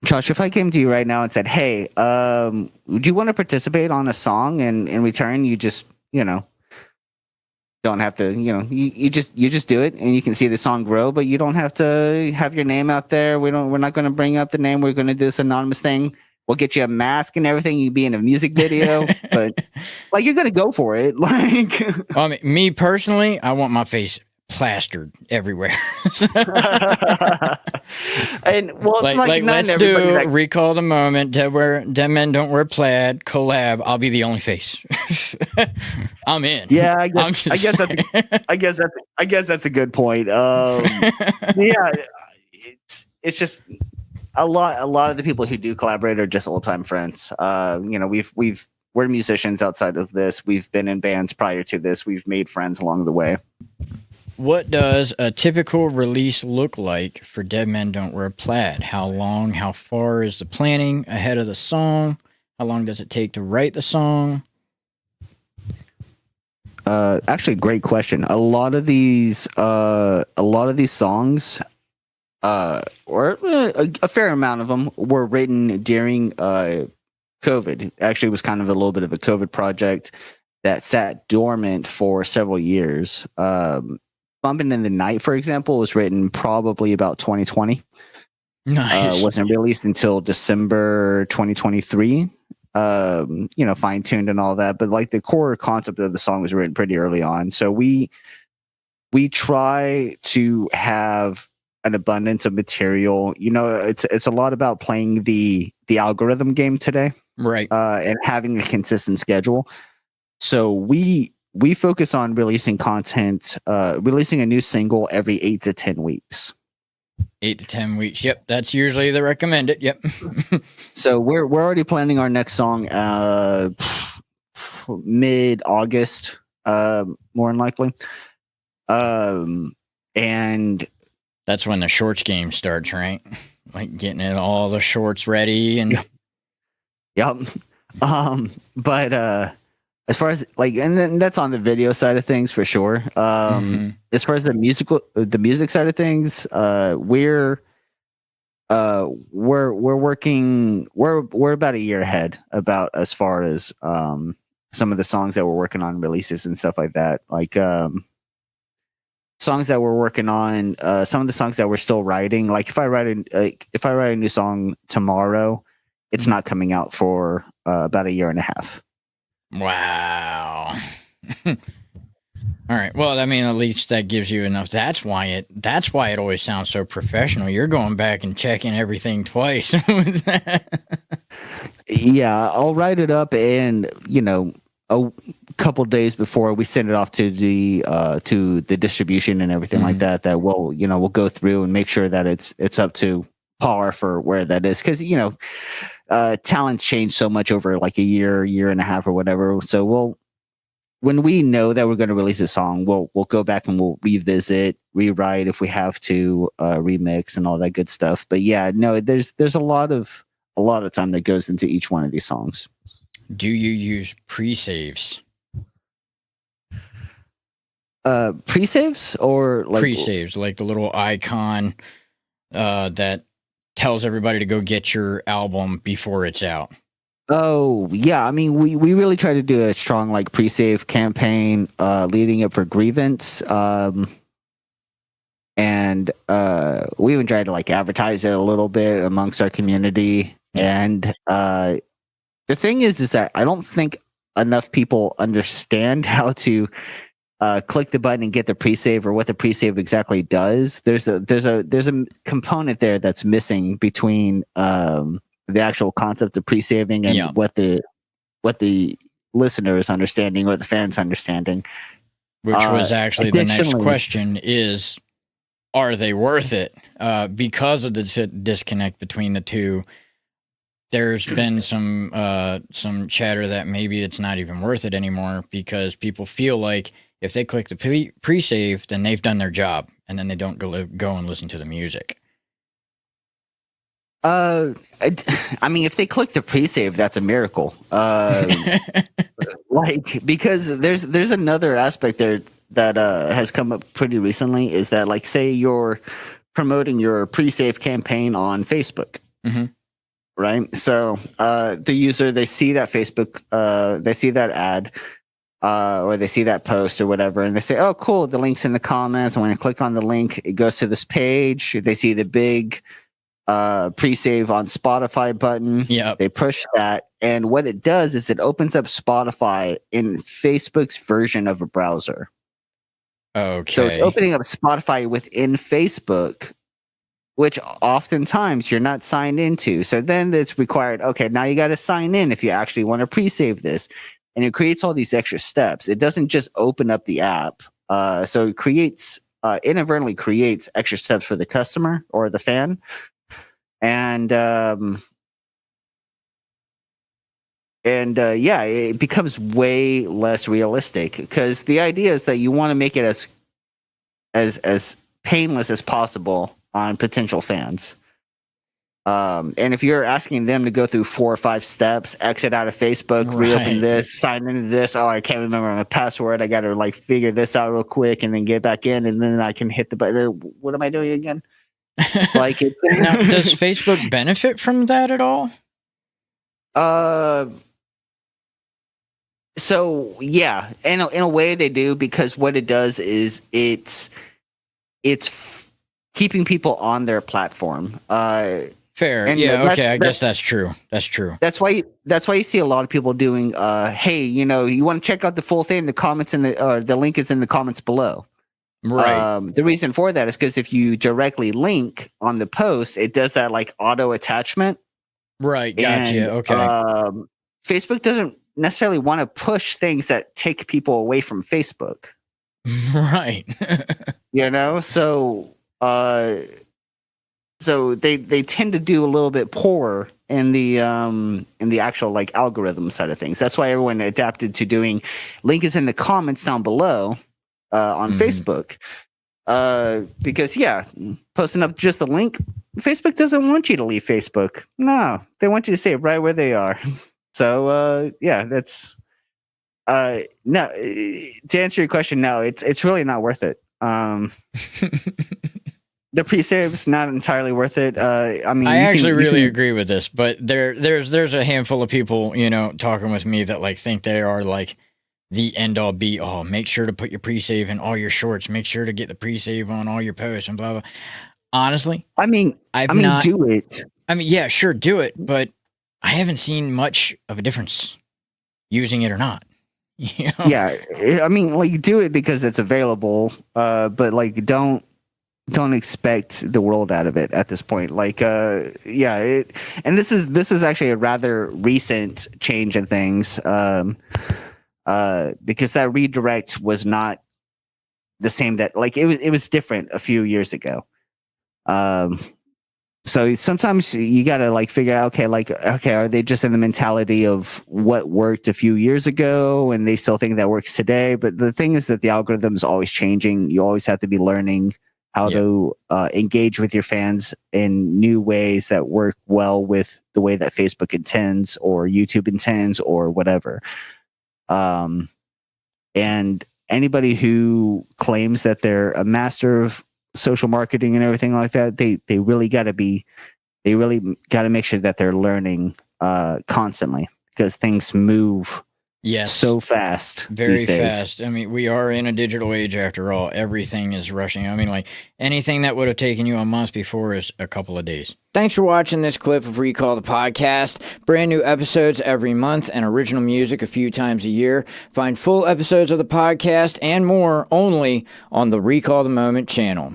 Josh, if I came to you right now and said, "Hey, do you want to participate on a song?" and in return, you just, don't have to, you just do it, and you can see the song grow, but you don't have to have your name out there. We're not going to bring up the name. We're going to do this anonymous thing. We'll get you a mask and everything. You be in a music video, but like you're going to go for it. Like, Well, I mean, me personally, I want my face plastered everywhere. and well, it's like not let's everybody do that recall the moment. Dead men don't wear plaid collab. I'll be the only face. I'm in. Yeah, I guess that's a good point. Yeah, it's just a lot of the people who do collaborate are just old time friends. We're musicians outside of this. We've been in bands prior to this. We've made friends along the way. What does a typical release look like for Dead Men Don't Wear Plaid? How long, how far is the planning ahead of the song? How long does it take to write the song? Actually, great question. A lot of these songs, or a fair amount of them, were written during COVID. Actually, it was kind of a little bit of a COVID project that sat dormant for several years. Bumping in the Night, for example, was written probably about 2020. Nice. Wasn't released until December 2023. Fine-tuned and all that, but like the core concept of the song was written pretty early on. So we try to have an abundance of material. It's a lot about playing the algorithm game today, right? And having a consistent schedule. So we focus on releasing content, releasing a new single every 8 to 10 weeks. 8 to 10 weeks. Yep, that's usually the recommended. Yep. So we're already planning our next song mid-August, more than likely. And that's when the shorts game starts, right? Like getting all the shorts ready and yep. But as far as and then that's on the video side of things for sure. As far as the music side of things, we're working. We're about a year ahead about as far as some of the songs that we're working on releases and stuff like that. Like songs that we're working on, some of the songs that we're still writing. Like if I write a new song tomorrow, it's not coming out for about a year and a half. Wow. All right. Well, I mean, at least that gives you enough. That's why it always sounds so professional. You're going back and checking everything twice. Yeah, I'll write it up, and a couple days before we send it off to the distribution and everything like that. That we'll go through and make sure that it's up to par for where that is, because talents change so much over like a year and a half or whatever. So when we know that we're going to release a song, we'll go back and we'll revisit, rewrite if we have to, remix and all that good stuff. But yeah, no, there's a lot of time that goes into each one of these songs. Do you use pre-saves? Pre-saves or like pre-saves, like the little icon that tells everybody to go get your album before it's out? Oh, yeah. I mean, we really try to do a strong like pre-save campaign leading up for Grievance. And we even try to like advertise it a little bit amongst our community. Yeah. And the thing is that I don't think enough people understand how to click the button and get the pre-save, or what the pre-save exactly does. There's a component there that's missing between the actual concept of pre-saving and what the listener is understanding or the fans understanding. Which was actually the next question is, are they worth it? Because of the disconnect between the two, there's been some chatter that maybe it's not even worth it anymore, because people feel like if they click the pre-save, then they've done their job, and then they don't go and listen to the music. I mean, if they click the pre-save, that's a miracle. Like, because there's another aspect there that has come up pretty recently, is that, like, say you're promoting your pre-save campaign on Facebook. Mm-hmm. right? So the user, they see that Facebook, they see that ad, or they see that post or whatever, and they say, oh, cool, the link's in the comments. And when I click on the link, it goes to this page. They see the big pre-save on Spotify button. Yeah. They push that. And what it does is it opens up Spotify in Facebook's version of a browser. Okay. So it's opening up Spotify within Facebook, which oftentimes you're not signed into. So then it's required, okay, now you got to sign in if you actually want to pre-save this. And it creates all these extra steps. It doesn't just open up the app. So it creates, inadvertently creates extra steps for the customer or the fan. And yeah, it becomes way less realistic, because the idea is that you want to make it as painless as possible on potential fans. And if you're asking them to go through 4 or 5 steps, exit out of Facebook, reopen this, sign into this, oh, I can't remember my password, I got to like figure this out real quick and then get back in, and then I can hit the button. What am I doing again? Like it. Now, does Facebook benefit from that at all? So yeah, in a way they do, because what it does is it's keeping people on their platform. Fair. Yeah. Okay. I guess that's true. That's true. That's why you see a lot of people doing, hey, you know, you want to check out the full thing, the comments the link is in the comments below. Right. The reason for that is because if you directly link on the post, it does that like auto attachment. Right. Gotcha. Okay. Facebook doesn't necessarily want to push things that take people away from Facebook. Right. You know, so they tend to do a little bit poorer in the actual like algorithm side of things. That's why everyone adapted to doing link is in the comments down below on Facebook. Because yeah, posting up just the link, Facebook doesn't want you to leave Facebook. No, they want you to stay right where they are. So yeah, that's no, to answer your question, no, it's really not worth it. The pre-save's not entirely worth it. I mean, I actually really agree with this, but there's a handful of people, you know, talking with me that like think they are like the end all be all. Make sure to put your pre-save in all your shorts. Make sure to get the pre-save on all your posts and blah blah. Honestly, I mean, do it. I mean, yeah, sure, do it, but I haven't seen much of a difference using it or not. You know? Yeah, I mean, like, do it because it's available, but like, don't expect the world out of it at this point. Like, yeah, and this is actually a rather recent change in things, because that redirect was not the same. That like it was different a few years ago. So sometimes you got to like figure out, okay, are they just in the mentality of what worked a few years ago and they still think that works today? But the thing is that the algorithm is always changing. You always have to be learning how to engage with your fans in new ways that work well with the way that Facebook intends or YouTube intends or whatever. And anybody who claims that they're a master of social marketing and everything like that, they really got to make sure that they're learning constantly, because things move so fast. Very fast. I mean, we are in a digital age after all. Everything is rushing. I mean, like anything that would have taken you a month before is a couple of days. Thanks for watching this clip of Recall the Podcast. Brand new episodes every month and original music a few times a year. Find full episodes of the podcast and more only on the Recall the Moment channel.